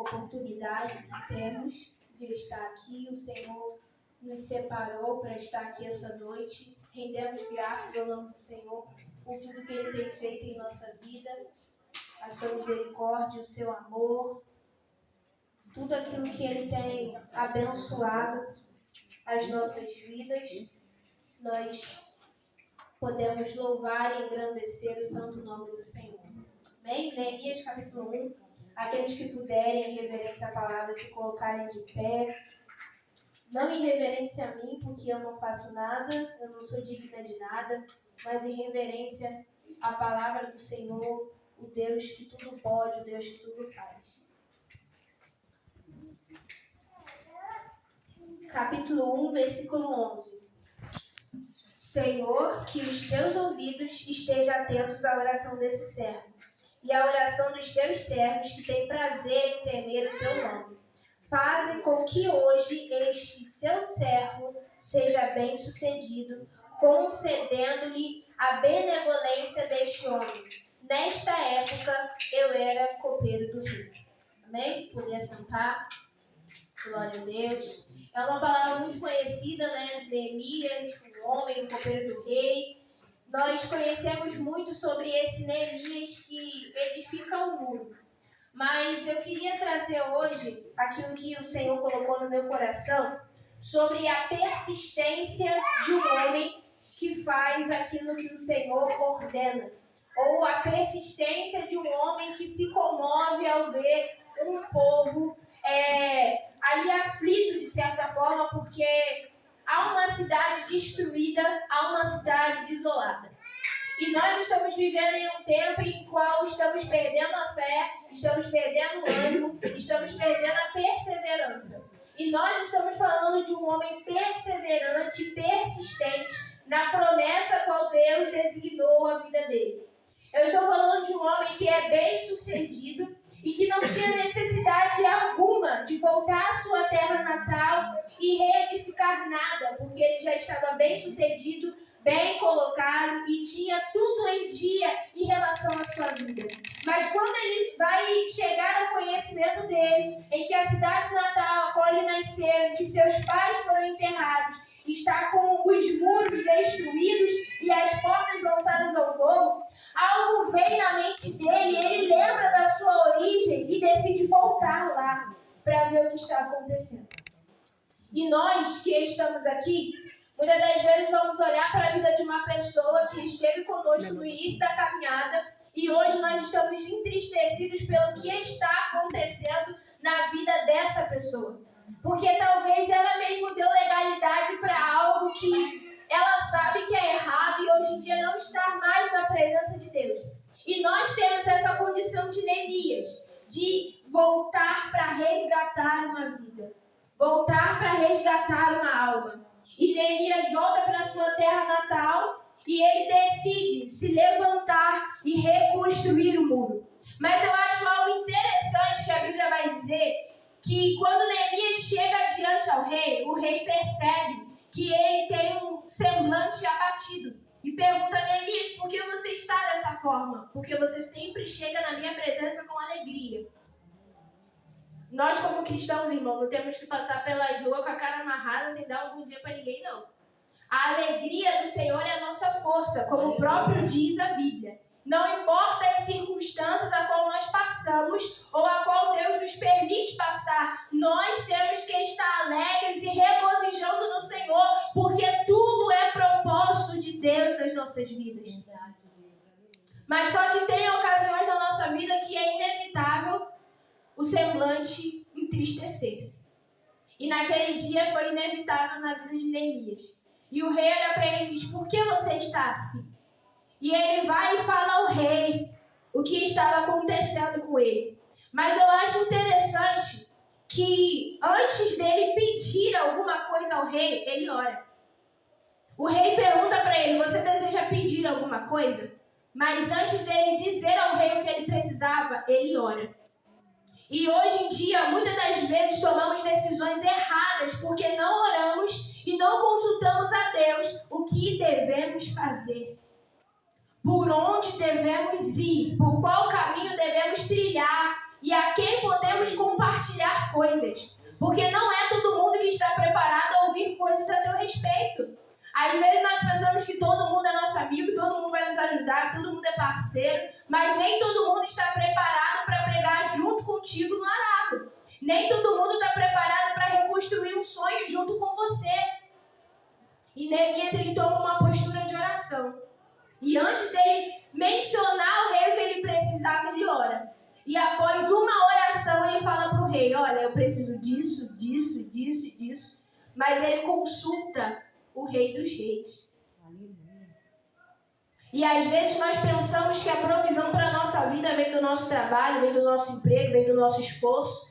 oportunidade que temos de estar aqui. O Senhor nos separou para estar aqui essa noite. Rendemos graças ao nome do Senhor por tudo que Ele tem feito em nossa vida, a sua misericórdia, o seu amor, tudo aquilo que Ele tem abençoado as nossas vidas. Nós podemos louvar e engrandecer o santo nome do Senhor. Amém? Neemias capítulo 1. Aqueles que puderem, em reverência à palavra, se colocarem de pé. Não em reverência a mim, porque eu não faço nada, eu não sou digna de nada, mas em reverência à palavra do Senhor, o Deus que tudo pode, o Deus que tudo faz. Capítulo 1, versículo 11. Senhor, que os teus ouvidos estejam atentos à oração desse servo e à oração dos teus servos que têm prazer em temer o teu nome. Faze com que hoje este seu servo seja bem-sucedido, concedendo-lhe a benevolência deste homem. Nesta época, eu era copeiro do rio. Amém? Poder sentar. Glória a Deus. É uma palavra muito conhecida, né? Neemias, o homem, o copeiro do rei. Nós conhecemos muito sobre esse Neemias que edifica o muro. Mas eu queria trazer hoje aquilo que o Senhor colocou no meu coração sobre a persistência de um homem que faz aquilo que o Senhor ordena. Ou a persistência de um homem que se comove ao ver um povo ali aflito de certa forma, porque há uma cidade destruída, há uma cidade desolada. E nós estamos vivendo em um tempo em qual estamos perdendo a fé, estamos perdendo o ânimo, estamos perdendo a perseverança. E nós estamos falando de um homem perseverante, persistente, na promessa a qual Deus designou a vida dele. Eu estou falando de um homem que é bem-sucedido e que não tinha necessidade alguma de voltar à sua terra natal e reedificar nada, porque ele já estava bem-sucedido, bem colocado e tinha tudo em dia em relação à sua vida. Mas quando ele vai chegar ao conhecimento dele, em que a cidade natal a qual ele nasceu, em que seus pais foram enterrados, está com os muros destruídos e as portas lançadas ao fogo, algo vem na mente dele, ele lembra da sua origem e decide voltar lá para ver o que está acontecendo. E nós que estamos aqui, muitas das vezes vamos olhar para a vida de uma pessoa que esteve conosco no início da caminhada e hoje nós estamos entristecidos pelo que está acontecendo na vida dessa pessoa. Porque talvez ela mesmo deu legalidade para algo que ela sabe que é errado e hoje em dia não está mais na presença de Deus. E nós temos essa condição de Neemias, de voltar para resgatar uma vida, voltar para resgatar uma alma. E Neemias volta para sua terra natal e ele decide se levantar e reconstruir o muro. Mas eu acho algo interessante que a Bíblia vai dizer, que quando Neemias chega diante ao rei, o rei percebe que ele tem um semblante abatido. E pergunta: Neemias, por que você está dessa forma? Porque você sempre chega na minha presença com alegria. Nós como cristãos, irmão, não temos que passar pelas ruas com a cara amarrada sem dar um bom dia para ninguém, não. A alegria do Senhor é a nossa força, como o próprio diz a Bíblia. Não importa as circunstâncias a qual nós passamos ou a qual Deus nos permite passar, nós temos que estar alegres e regozijando no Senhor, porque tudo é propósito de Deus nas nossas vidas. Mas só que tem ocasiões na nossa vida que é inevitável o semblante entristecer-se. E naquele dia foi inevitável na vida de Neemias. E o rei olha para ele e diz: por que você está assim? E ele vai e fala ao rei o que estava acontecendo com ele. Mas eu acho interessante que antes dele pedir alguma coisa ao rei, ele ora. O rei pergunta para ele: você deseja pedir alguma coisa? Mas antes dele dizer ao rei o que ele precisava, ele ora. E hoje em dia, muitas das vezes tomamos decisões erradas porque não oramos e não consultamos a Deus o que devemos fazer. Por onde devemos ir, por qual caminho devemos trilhar e a quem podemos compartilhar declarar coisas. Porque não é todo mundo que está preparado a ouvir coisas a teu respeito. Às vezes nós pensamos que todo mundo é nosso amigo, todo mundo vai nos ajudar, todo mundo é parceiro, mas nem todo mundo está preparado para pegar junto contigo no arado. Nem todo mundo está preparado para reconstruir um sonho junto com você. E Neemias, ele toma uma postura de oração. E antes dele mencionar o rei o que ele precisava, ele ora. E após uma oração, ele fala para o rei, olha, eu preciso disso, disso, disso e disso. Mas ele consulta o rei dos reis. E às vezes nós pensamos que a provisão para a nossa vida vem do nosso trabalho, vem do nosso emprego, vem do nosso esforço.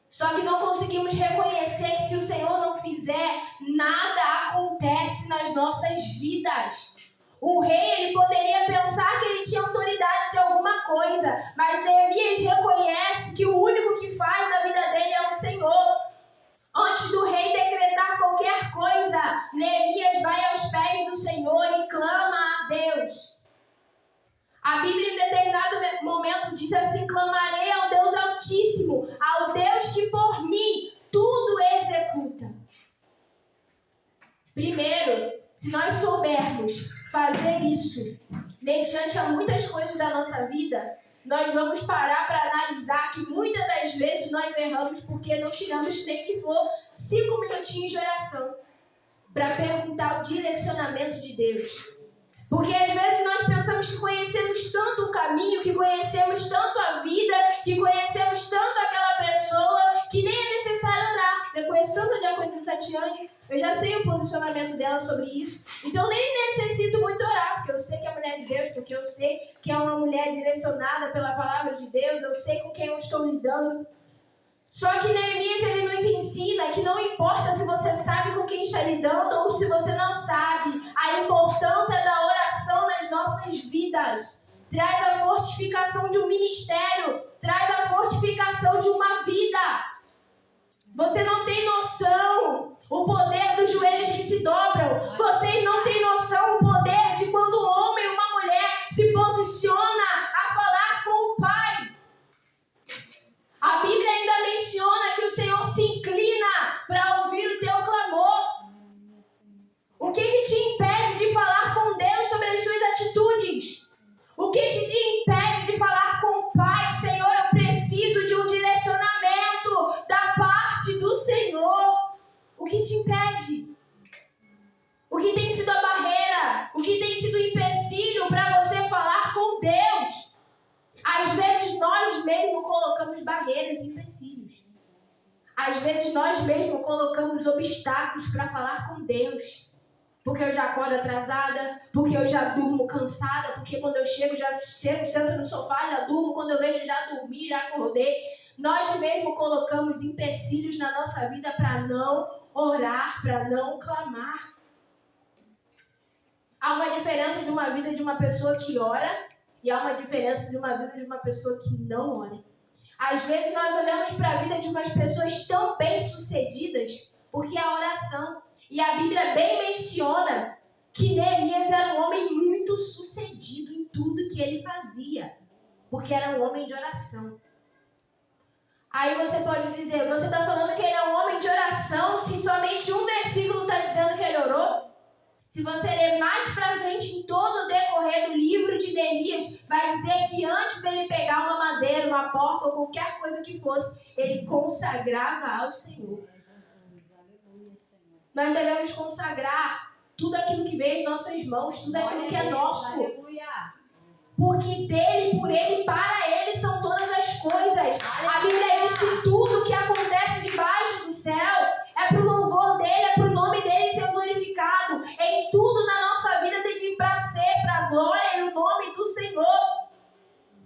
Só que não conseguimos reconhecer que se o Senhor não fizer, nada acontece nas nossas vidas. O rei, ele poderia pensar que ele tinha autoridade de alguma coisa, mas Neemias reconhece que o único que faz na vida dele é o Senhor. Antes do rei decretar qualquer coisa, Neemias vai aos pés do Senhor e clama a Deus. A Bíblia em determinado momento diz assim, clamarei ao Deus Altíssimo, ao Deus que por mim tudo executa. Primeiro, se nós soubermos fazer isso, mediante a muitas coisas da nossa vida, nós vamos parar para analisar que muitas das vezes nós erramos porque não tiramos nem que for 5 minutinhos de oração para perguntar o direcionamento de Deus. Porque às vezes nós pensamos que conhecemos tanto o caminho, que conhecemos tanto a vida, que conhecemos tanto aquela pessoa, que nem é necessário orar. Eu conheço tanto a diaconisa Tatiane, eu já sei o posicionamento dela sobre isso. Então nem necessito muito orar, porque eu sei que é mulher de Deus, porque eu sei que é uma mulher direcionada pela palavra de Deus, eu sei com quem eu estou lidando. Só que Neemias, ele nos ensina que não importa se você sabe com quem está lidando ou se você não sabe, a importância da oração nas nossas vidas traz a fortificação de um ministério, traz a fortificação de uma vida. Você não tem noção o poder dos joelhos que se dobram. Vocês não têm noção o poder de quando um homem e uma mulher se posiciona a falar com o Pai. A Bíblia ainda menciona que o Senhor se inclina para ouvir o teu clamor. O que te impede de falar com Deus sobre as suas atitudes? O que te impede de falar com o Pai? Senhor, eu preciso de um direcionamento da parte do Senhor. O que te impede? O que tem sido a barreira? O que tem sido o empecilho para você falar com Deus? Às vezes nós mesmos colocamos barreiras e empecilhos. Às vezes nós mesmos colocamos obstáculos para falar com Deus. Porque eu já acordo atrasada, porque eu já durmo cansada, porque quando eu chego, sento no sofá, já durmo, quando eu vejo, já dormi, já acordei. Nós mesmos colocamos empecilhos na nossa vida para não orar, para não clamar. Há uma diferença de uma vida de uma pessoa que ora e há uma diferença de uma vida de uma pessoa que não ora. Às vezes nós olhamos para a vida de umas pessoas tão bem-sucedidas porque a oração. E a Bíblia bem menciona que Neemias era um homem muito sucedido em tudo que ele fazia, porque era um homem de oração. Aí você pode dizer, você está falando que ele é um homem de oração se somente um versículo está dizendo que ele orou? Se você ler mais para frente em todo o decorrer do livro de Neemias, vai dizer que antes dele pegar uma madeira, uma porta ou qualquer coisa que fosse, ele consagrava ao Senhor. Nós devemos consagrar tudo aquilo que veio em nossas mãos, tudo aquilo que é nosso. Porque dele, por ele e para ele são todas as coisas. A Bíblia diz que tudo que acontece debaixo do céu é para o louvor dele, é para o nome dele ser glorificado. Em tudo na nossa vida tem que ir para ser, para a glória e o nome do Senhor.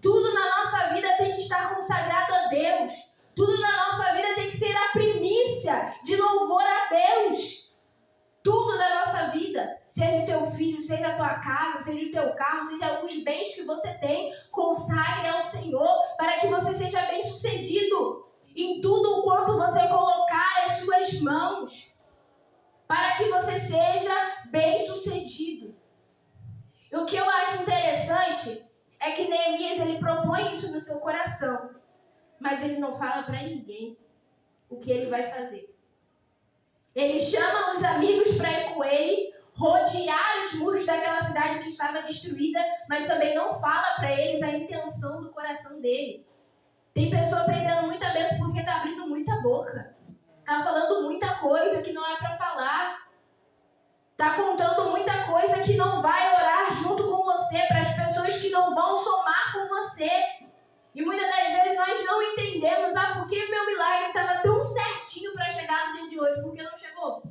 Tudo na nossa vida tem que estar consagrado a Deus. Tudo na nossa vida tem que ser a primícia de louvor a Deus. Tudo na nossa vida, seja o teu filho, seja a tua casa, seja o teu carro, seja os bens que você tem, consagre ao Senhor para que você seja bem sucedido em tudo o quanto você colocar as suas mãos, para que você seja bem sucedido. E o que eu acho interessante é que Neemias, ele propõe isso no seu coração, mas ele não fala para ninguém. o que ele vai fazer. Ele chama os amigos para ir com ele, rodear os muros daquela cidade que estava destruída, mas também não fala para eles a intenção do coração dele. Tem pessoa perdendo muita bênção porque está abrindo muita boca. Está falando muita coisa que não é para falar. Está contando muita coisa que não vai orar junto com você, para as pessoas que não vão somar com você. E muitas das vezes nós não entendemos, por que meu milagre estava tão certinho para chegar no dia de hoje? Por que não chegou?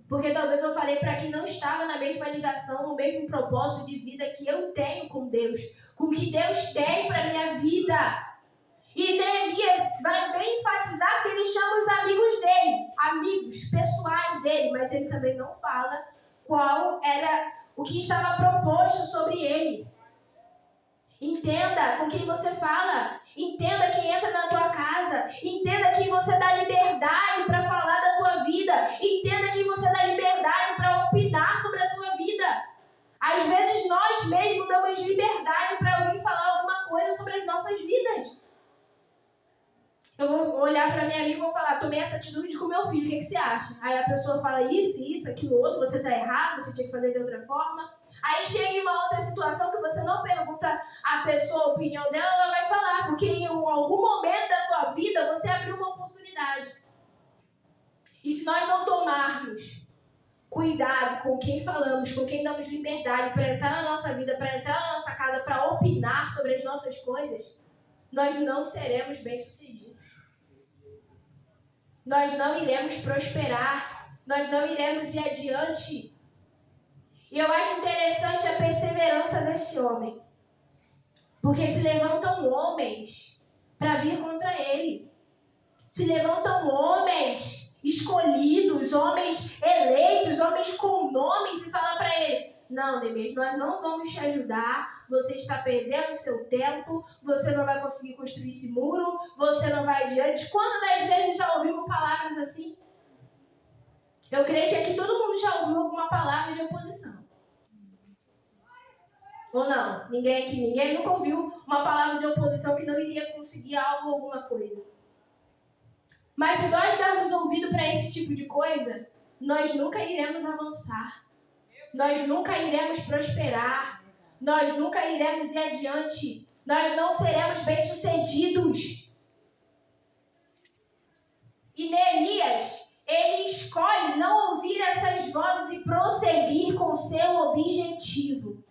Porque talvez eu falei para quem não estava na mesma ligação, no mesmo propósito de vida que eu tenho com Deus, com o que Deus tem para a minha vida. E Neemias vai bem enfatizar que ele chama os amigos dele, amigos pessoais dele, mas ele também não fala qual era o que estava proposto sobre ele. Entenda com quem você fala, entenda quem entra na tua casa, entenda quem você dá liberdade para falar da tua vida, entenda quem você dá liberdade para opinar sobre a tua vida. Às vezes nós mesmos damos liberdade para alguém falar alguma coisa sobre as nossas vidas. Eu vou olhar para minha amiga e vou falar, tomei essa atitude com meu filho, o que você acha? Aí a pessoa fala isso, aquilo outro, você está errado, você tinha que fazer de outra forma. Aí chega em uma outra situação que você não pergunta a pessoa a opinião dela, ela vai falar, porque em algum momento da tua vida você abriu uma oportunidade. E se nós não tomarmos cuidado com quem falamos, com quem damos liberdade para entrar na nossa vida, para entrar na nossa casa, para opinar sobre as nossas coisas, nós não seremos bem-sucedidos. Nós não iremos prosperar, nós não iremos ir adiante. E eu acho interessante a perseverança desse homem. Porque se levantam homens para vir contra ele. Se levantam homens escolhidos, homens eleitos, homens com nomes e falam para ele, não, Neemias, nós não vamos te ajudar, você está perdendo seu tempo, você não vai conseguir construir esse muro, você não vai adiante. Quantas das vezes já ouvimos palavras assim? Eu creio que aqui todo mundo já ouviu alguma palavra de oposição. Ou não? Ninguém nunca ouviu uma palavra de oposição que não iria conseguir algo ou alguma coisa. Mas se nós darmos ouvido para esse tipo de coisa, nós nunca iremos avançar. Nós nunca iremos prosperar. Nós nunca iremos ir adiante. Nós não seremos bem-sucedidos. E Neemias, ele escolhe não ouvir essas vozes e prosseguir com seu objetivo.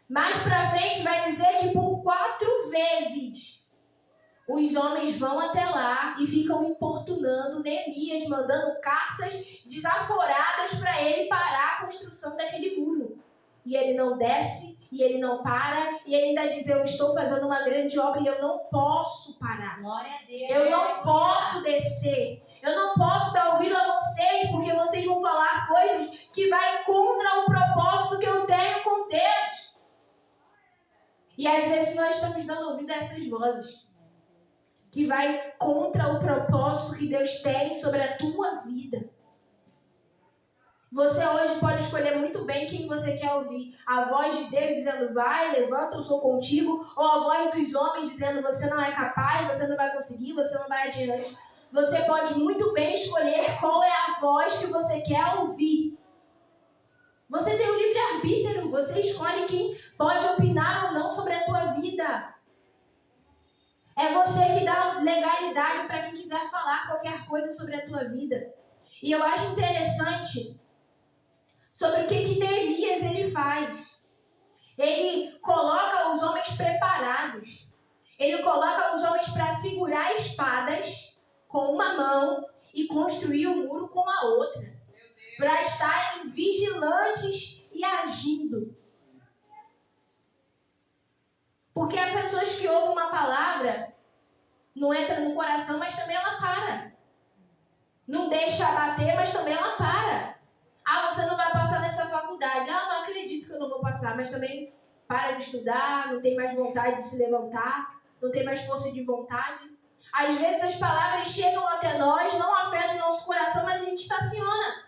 Mais para frente vai dizer que por 4 vezes os homens vão até lá e ficam importunando Neemias, mandando cartas desaforadas para ele parar a construção daquele muro. E ele não desce, e ele não para, e ele ainda diz, eu estou fazendo uma grande obra e eu não posso parar. Glória a Deus. Eu não posso descer. Eu não posso dar ouvido a vocês, porque vocês vão falar coisas que vai contra o propósito que eu tenho com Deus. E às vezes nós estamos dando ouvido a essas vozes que vai contra o propósito que Deus tem sobre a tua vida. Você hoje pode escolher muito bem quem você quer ouvir. A voz de Deus dizendo, vai, levanta, eu sou contigo. Ou a voz dos homens dizendo, você não é capaz, você não vai conseguir, você não vai adiante. Você pode muito bem escolher qual é a voz que você quer ouvir. Você tem o livre-arbítrio, você escolhe quem pode opinar ou não sobre a tua vida. É você que dá legalidade para quem quiser falar qualquer coisa sobre a tua vida. E eu acho interessante sobre o que Neemias ele faz. Ele coloca os homens preparados. Ele coloca os homens para segurar espadas com uma mão e construir o muro com a outra. Para estarem vigilantes e agindo. Porque há pessoas que ouvem uma palavra, não entra no coração, mas também ela para. Não deixa abater, mas também ela para. Você não vai passar nessa faculdade. Não acredito que eu não vou passar, mas também para de estudar, não tem mais vontade de se levantar, não tem mais força de vontade. Às vezes as palavras chegam até nós, não afetam o nosso coração, mas a gente estaciona.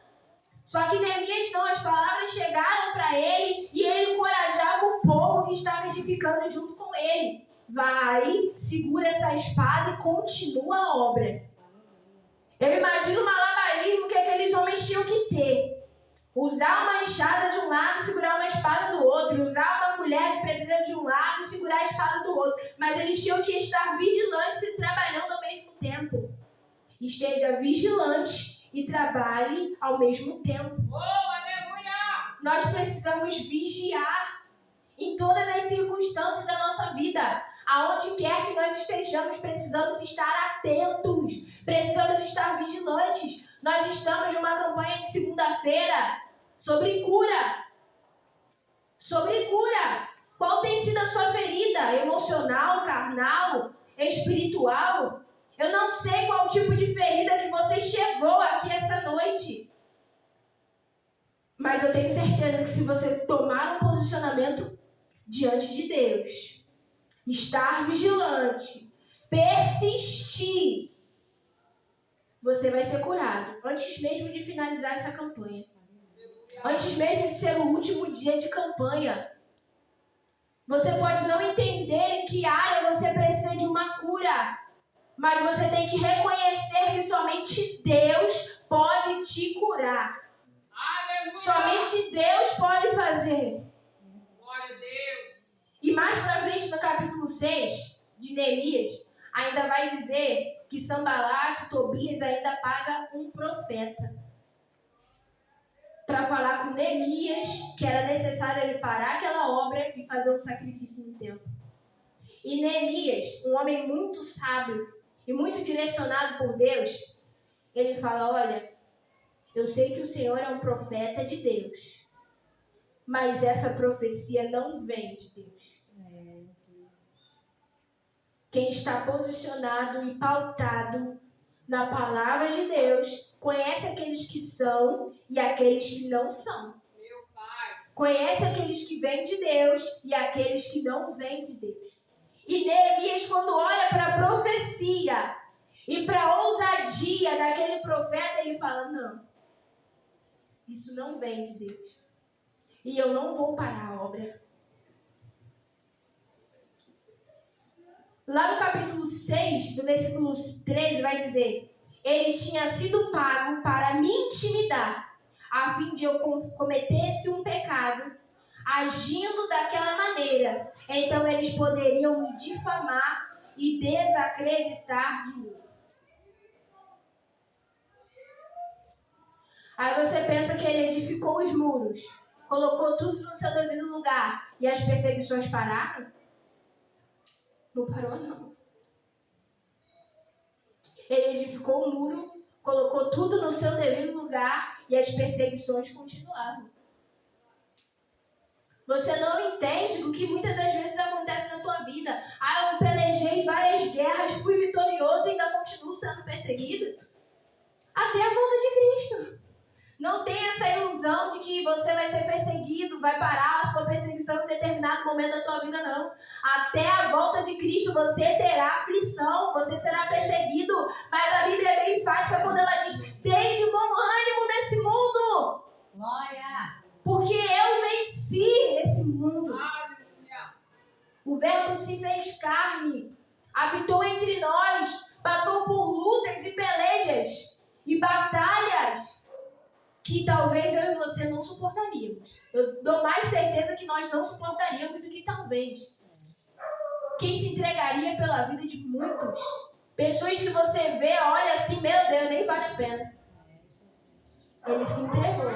Só que Neemias não, as palavras chegaram para ele e ele encorajava o povo que estava edificando junto com ele. Vai, segura essa espada e continua a obra. Eu Usar uma enxada de um lado e segurar uma espada do outro. Usar uma colher de pedreiro de um lado e segurar a espada do outro. Mas eles tinham que estar vigilantes e trabalhando ao mesmo tempo. Esteja vigilante e trabalhe ao mesmo tempo. Nós precisamos vigiar em todas as circunstâncias da nossa vida. Aonde quer que nós estejamos, precisamos estar atentos. Precisamos estar vigilantes. Nós estamos numa campanha de segunda-feira sobre cura. Sobre cura. Qual tem sido a sua ferida? Emocional, carnal, espiritual? Eu não sei qual tipo de ferida que você chegou aqui essa noite. Mas eu tenho certeza que se você tomar um posicionamento diante de Deus, estar vigilante, persistir, você vai ser curado. Antes mesmo de finalizar essa campanha. Antes mesmo de ser o último dia de campanha. Você pode não entender em que área você precisa de uma cura. Mas você tem que reconhecer que somente Deus pode te curar. Aleluia. Somente Deus pode fazer. Glória a Deus. E mais pra frente, no capítulo 6 de Neemias, ainda vai dizer que Sambalate e Tobias ainda pagam um profeta para falar com Neemias que era necessário ele parar aquela obra e fazer um sacrifício no templo. E Neemias, um homem muito sábio e muito direcionado por Deus, ele fala, olha, eu sei que o Senhor é um profeta de Deus, mas essa profecia não vem de Deus. Quem está posicionado e pautado na palavra de Deus, conhece aqueles que são e aqueles que não são. Conhece aqueles que vêm de Deus e aqueles que não vêm de Deus. E Neemias, quando olha para a profecia e para a ousadia daquele profeta, ele fala, não, isso não vem de Deus. E eu não vou parar a obra. Lá no capítulo 6, do versículo 13, vai dizer, ele tinha sido pago para me intimidar, a fim de eu cometesse um pecado, agindo daquela maneira. Então eles poderiam me difamar e desacreditar de mim. Aí você pensa que ele edificou os muros, colocou tudo no seu devido lugar e as perseguições pararam? Não parou, não. Ele edificou o muro, colocou tudo no seu devido lugar e as perseguições continuaram. Você não entende o que muitas das vezes acontece na tua vida. Ah, eu pelejei várias guerras, fui vitorioso e ainda continuo sendo perseguido. Até a volta de Cristo. Não tem essa ilusão de que você vai ser perseguido, vai parar a sua perseguição em determinado momento da tua vida, não. Até a volta de Cristo você terá aflição, você será perseguido. Mas a Bíblia é bem enfática quando ela diz, tem de bom ânimo nesse mundo. Glória! Porque eu venci esse mundo. Aleluia. O Verbo se fez carne, habitou entre nós, passou por lutas e pelejas e batalhas que talvez eu e você não suportaríamos. Eu dou mais certeza que nós não suportaríamos do que talvez. Quem se entregaria pela vida de muitos? Pessoas que você vê, olha assim, meu Deus, nem vale a pena. Ele se entregou.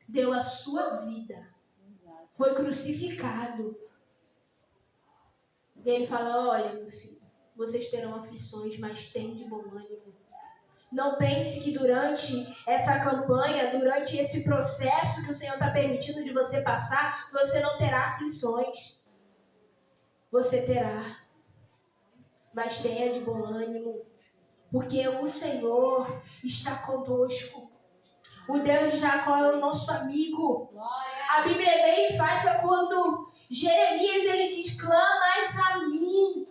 Deu a sua vida. Foi crucificado. E ele fala, olha, meu filho, vocês terão aflições, mas tem de bom ânimo. Não pense que durante essa campanha, durante esse processo que o Senhor está permitindo de você passar, você não terá aflições. Você terá. Mas tenha de bom ânimo, porque o Senhor está conosco. O Deus de Jacó é o nosso amigo. A Bíblia é bem enfática quando Jeremias ele diz, clamas a mim,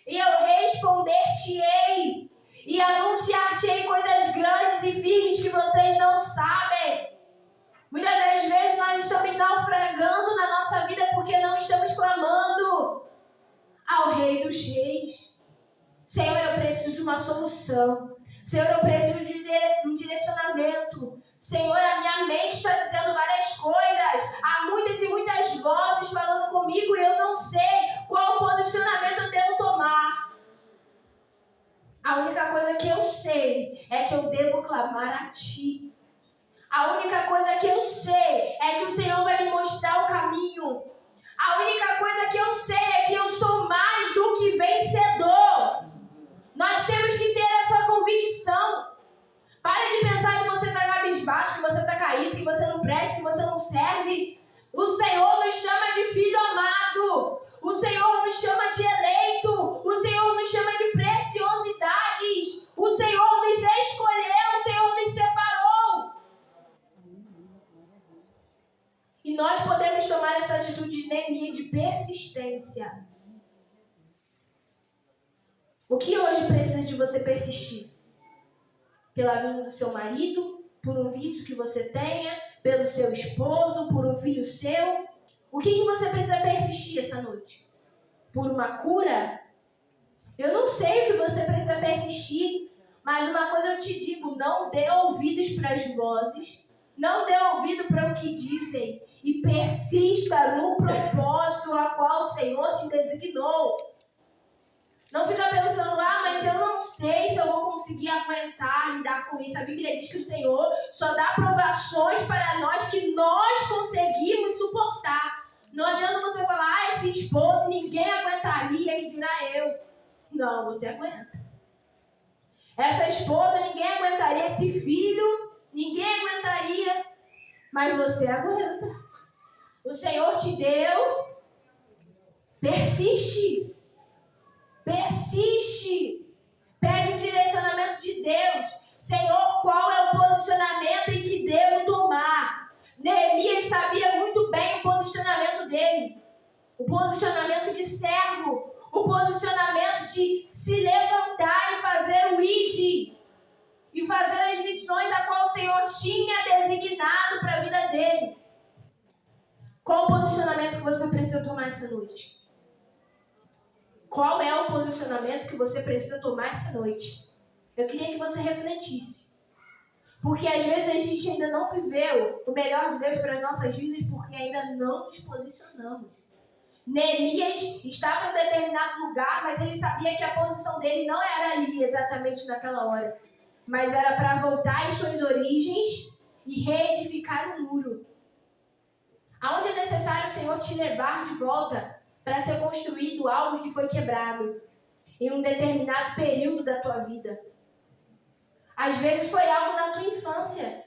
e eu responder-te-ei. E anunciar-te-ei coisas grandes e firmes que vocês não sabem. Muitas das vezes nós estamos naufragando na nossa vida porque não estamos clamando ao Rei dos Reis. Senhor, eu preciso de uma solução. Senhor, eu preciso de um direcionamento. Senhor, a minha mente está dizendo várias coisas. Há muitas e muitas vozes falando comigo e eu não sei qual posicionamento eu devo tomar. A única coisa que eu sei é que eu devo clamar a Ti. A única coisa que eu sei é que o Senhor vai me mostrar o caminho. A única coisa que eu sei é que eu sou mais do que vencedor. Nós temos que ter essa convicção. Para de pensar que você está cabisbaixo, que você está caído, que você não presta, que você não serve. O Senhor nos chama de filho amado. O Senhor nos chama de eleito. O Senhor nos chama de preciosidades. O Senhor nos escolheu. O Senhor nos separou. E nós podemos tomar essa atitude de Neemias, de persistência. O que hoje precisa de você persistir? Pela vinda do seu marido, por um vício que você tenha, pelo seu esposo, por um filho seu. O que você precisa persistir essa noite? Por uma cura? Eu não sei o que você precisa persistir, mas uma coisa eu te digo, não dê ouvidos para as vozes, não dê ouvido para o que dizem e persista no propósito a qual o Senhor te designou. Não fica pensando, mas eu não sei se eu vou conseguir aguentar, lidar com isso. A Bíblia diz que o Senhor só dá provações para nós que nós conseguimos suportar. Não adianta você falar, esse esposo ninguém aguentaria, que dirá eu. Não, você aguenta. Essa esposa ninguém aguentaria, esse filho ninguém aguentaria, mas você aguenta. O Senhor te deu, persiste. Persiste. Pede o direcionamento de Deus. Senhor, qual é o posicionamento em que devo tomar? Neemias sabia muito bem o posicionamento dele. O posicionamento de servo. O posicionamento de se levantar e fazer o ID. E fazer as missões a qual o Senhor tinha designado para a vida dele. Qual o posicionamento que você precisa tomar essa noite? Qual é o posicionamento que você precisa tomar essa noite? Eu queria que você refletisse. Porque às vezes a gente ainda não viveu o melhor de Deus para as nossas vidas porque ainda não nos posicionamos. Neemias estava em um determinado lugar, mas ele sabia que a posição dele não era ali exatamente naquela hora. Mas era para voltar às suas origens e reedificar o muro. Aonde é necessário o Senhor te levar de volta para ser construído algo que foi quebrado em um determinado período da tua vida. Às vezes foi algo na tua infância.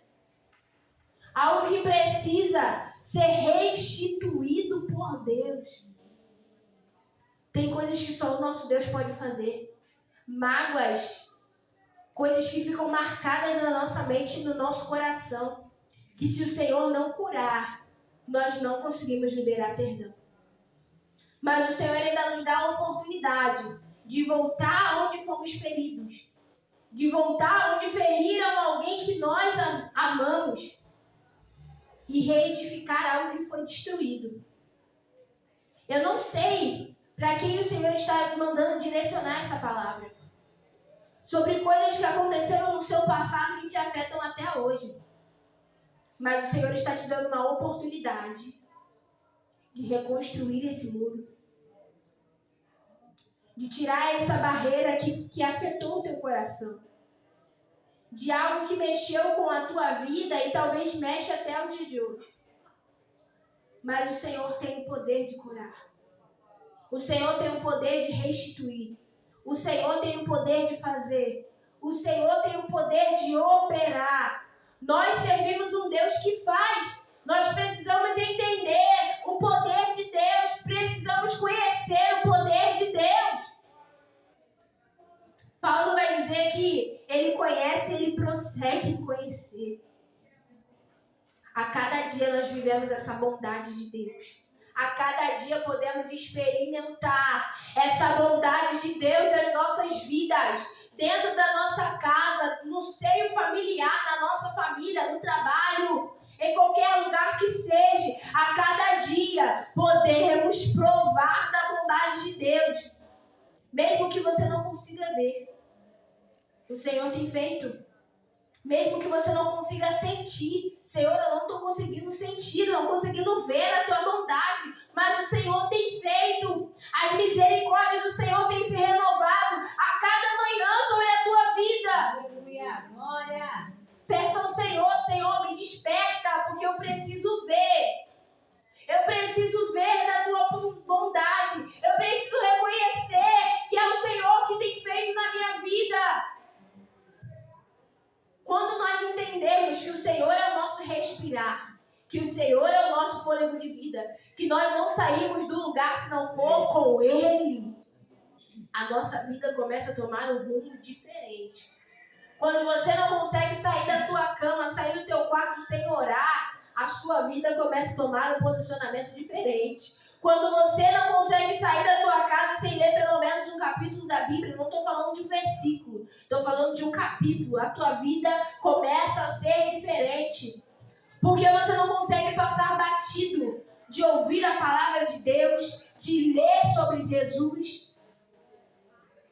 Algo que precisa ser restituído por Deus. Tem coisas que só o nosso Deus pode fazer. Mágoas. Coisas que ficam marcadas na nossa mente e no nosso coração. Que se o Senhor não curar, nós não conseguimos liberar perdão. Mas o Senhor ainda nos dá a oportunidade de voltar onde fomos feridos. De voltar onde feriram alguém que nós amamos. E reedificar algo que foi destruído. Eu não sei para quem o Senhor está mandando direcionar essa palavra. Sobre coisas que aconteceram no seu passado que te afetam até hoje. Mas o Senhor está te dando uma oportunidade de reconstruir esse muro. De tirar essa barreira que afetou o teu coração. De algo que mexeu com a tua vida e talvez mexe até o dia de hoje. Mas o Senhor tem o poder de curar. O Senhor tem o poder de restituir. O Senhor tem o poder de fazer. O Senhor tem o poder de operar. Nós servimos um Deus que faz. Nós precisamos entender o poder de Deus. Precisamos conhecer o poder de Deus. Paulo vai dizer que ele conhece e ele prossegue em conhecer. A cada dia nós vivemos essa bondade de Deus. A cada dia podemos experimentar essa bondade de Deus nas nossas vidas. Dentro da nossa casa, no seio familiar, na nossa família, no trabalho, em qualquer lugar que seja. A cada dia podemos provar da bondade de Deus. Mesmo que você não consiga ver. O Senhor tem feito. Mesmo que você não consiga sentir, Senhor, eu não estou conseguindo sentir, não conseguindo ver a tua bondade, mas o Senhor tem feito, as misericórdias do Senhor têm se renovado a cada manhã sobre a tua vida. Aleluia, glória. Peça ao Senhor, Senhor, me desperta, porque eu preciso ver. Eu preciso ver da tua bondade. Eu preciso reconhecer que é o Senhor que tem feito na minha vida. Quando nós entendemos que o Senhor é o nosso respirar, que o Senhor é o nosso fôlego de vida, que nós não saímos do lugar se não for com Ele, a nossa vida começa a tomar um rumo diferente. Quando você não consegue sair da tua cama, sair do teu quarto sem orar, a sua vida começa a tomar um posicionamento diferente. Quando você não consegue sair da tua casa sem ler pelo menos um capítulo da Bíblia, não estou falando de um versículo, estou falando de um capítulo, a tua vida começa a ser diferente. Porque você não consegue passar batido de ouvir a palavra de Deus, de ler sobre Jesus.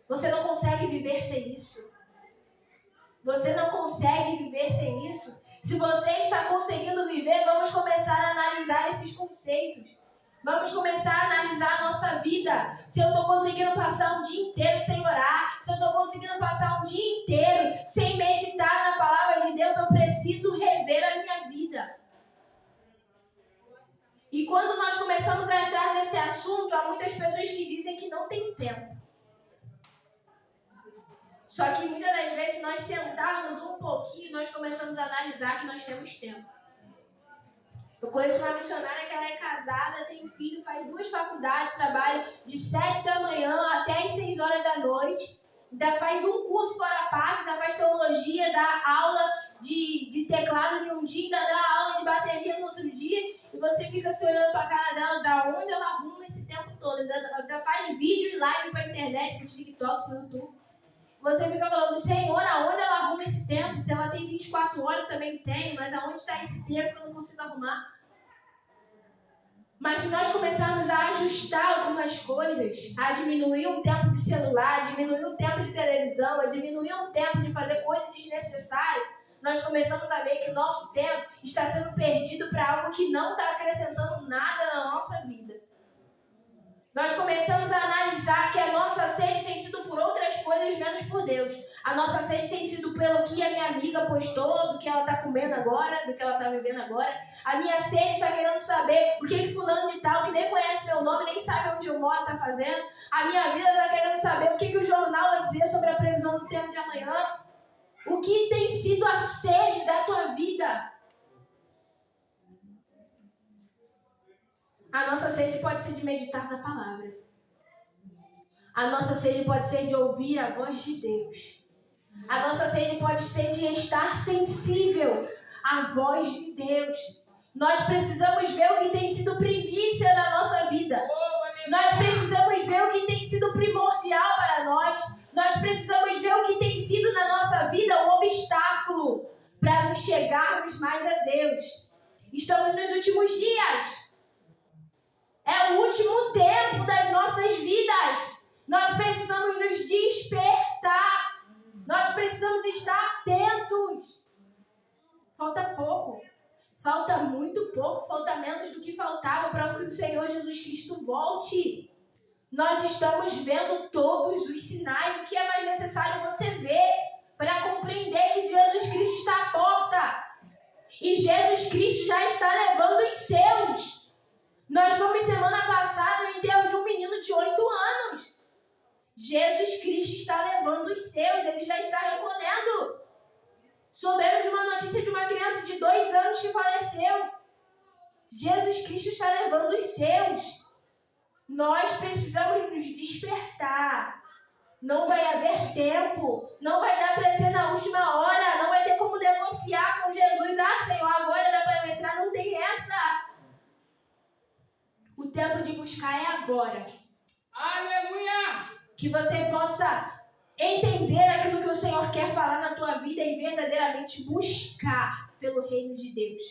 Você não consegue viver sem isso. Você não consegue viver sem isso. Se você está conseguindo viver, vamos começar a analisar esses conceitos. Vamos começar a analisar a nossa vida. Se eu estou conseguindo passar um dia inteiro sem orar, se eu estou conseguindo passar um dia inteiro sem meditar na palavra de Deus, eu preciso rever a minha vida. E quando nós começamos a entrar nesse assunto, há muitas pessoas que dizem que não tem tempo. Só que muitas das vezes, se nós sentarmos um pouquinho, nós começamos a analisar que nós temos tempo. Eu conheço uma missionária que ela é casada, tem filho, faz 2 faculdades, trabalha de 7 da manhã até as 6 horas da noite. Ainda faz um curso fora a parte, ainda faz teologia, dá aula de teclado em um dia, ainda dá aula de bateria no outro dia. E você fica se olhando pra cara dela, da onde ela arruma esse tempo todo. Ainda faz vídeo e live pra internet, pro TikTok, pro YouTube. Você fica falando, Senhor, aonde ela arruma esse tempo? Se ela tem 24 horas, eu também tenho, mas aonde está esse tempo que eu não consigo arrumar? Mas se nós começarmos a ajustar algumas coisas, a diminuir um tempo de celular, a diminuir um tempo de televisão, a diminuir um tempo de fazer coisas desnecessárias, nós começamos a ver que o nosso tempo está sendo perdido para algo que não está acrescentando nada na nossa vida. Nós começamos a analisar que a nossa sede tem sido por outras coisas menos por Deus. A nossa sede tem sido pelo que a minha amiga postou, do que ela está comendo agora, do que ela está vivendo agora. A minha sede está querendo saber o que fulano de tal, que nem conhece meu nome, nem sabe onde eu moro, está fazendo. A minha vida está querendo saber o que o jornal vai dizer sobre a previsão do tempo de amanhã. O que tem sido a sede da tua vida? A nossa sede pode ser de meditar na palavra. A nossa sede pode ser de ouvir a voz de Deus. A nossa sede pode ser de estar sensível à voz de Deus. Nós precisamos ver o que tem sido primícia na nossa vida. Nós precisamos ver o que tem sido primordial para nós. Nós precisamos ver o que tem sido na nossa vida um obstáculo para nos chegarmos mais a Deus. Estamos nos últimos dias. É o último tempo das nossas vidas. Nós precisamos nos despertar. Nós precisamos estar atentos. Falta pouco. Falta muito pouco. Falta menos do que faltava para que o Senhor Jesus Cristo volte. Nós estamos vendo todos os sinais. O que é mais necessário você ver para compreender que Jesus Cristo está à porta. E Jesus Cristo já está levando os seus. Nós fomos semana passada no enterro de um menino de 8 anos. Jesus Cristo está levando os seus, ele já está recolhendo. Soubemos de uma notícia de uma criança de 2 anos que faleceu. Jesus Cristo está levando os seus. Nós precisamos nos despertar. Não vai haver tempo. Não vai dar para ser na última hora. Não vai ter como negociar com Jesus. Ah, Senhor, agora dá para eu entrar. Não tem essa. O tempo de buscar é agora. Aleluia! Que você possa entender aquilo que o Senhor quer falar na tua vida e verdadeiramente buscar pelo reino de Deus.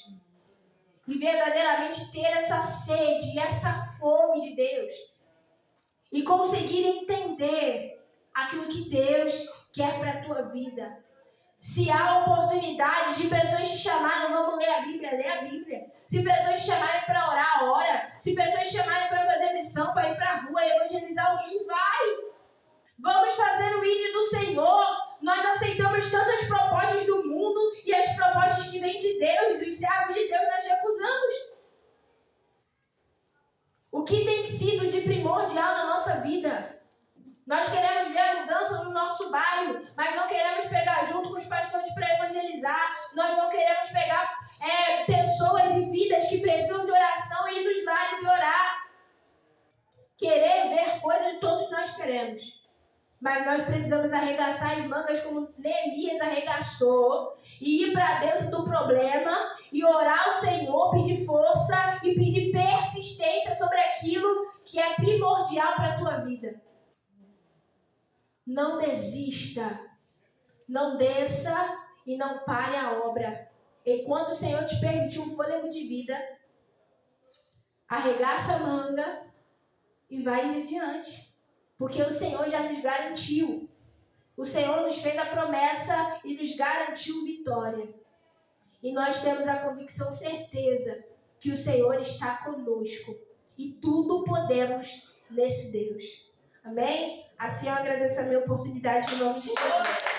E verdadeiramente ter essa sede, essa fome de Deus. E conseguir entender aquilo que Deus quer para a tua vida. Se há oportunidade de pessoas te chamarem, vamos ler a Bíblia, lê a Bíblia. Se pessoas te chamarem para orar, ora. Se pessoas te chamarem para fazer missão, para ir para a rua, evangelizar alguém, vai. Vamos fazer o ID do Senhor. Nós aceitamos tantas propostas do mundo e as propostas que vêm de Deus, dos servos de Deus, nós recusamos. O que tem sido de primordial na nossa vida? Nós queremos ver a mudança no nosso bairro, mas não queremos pegar junto com os pastores para evangelizar. Nós não queremos pegar pessoas e vidas que precisam de oração e ir nos lares e orar. Querer ver coisas todos nós queremos. Mas nós precisamos arregaçar as mangas como Neemias arregaçou e ir para dentro do problema e orar ao Senhor, pedir força e pedir persistência sobre aquilo que é primordial para a tua vida. Não desista, não desça e não pare a obra. Enquanto o Senhor te permitir um fôlego de vida, arregaça a manga e vai adiante. Porque o Senhor já nos garantiu. O Senhor nos fez a promessa e nos garantiu vitória. E nós temos a convicção, certeza, que o Senhor está conosco. E tudo podemos nesse Deus. Amém? Assim eu agradeço a minha oportunidade em nome de Jesus.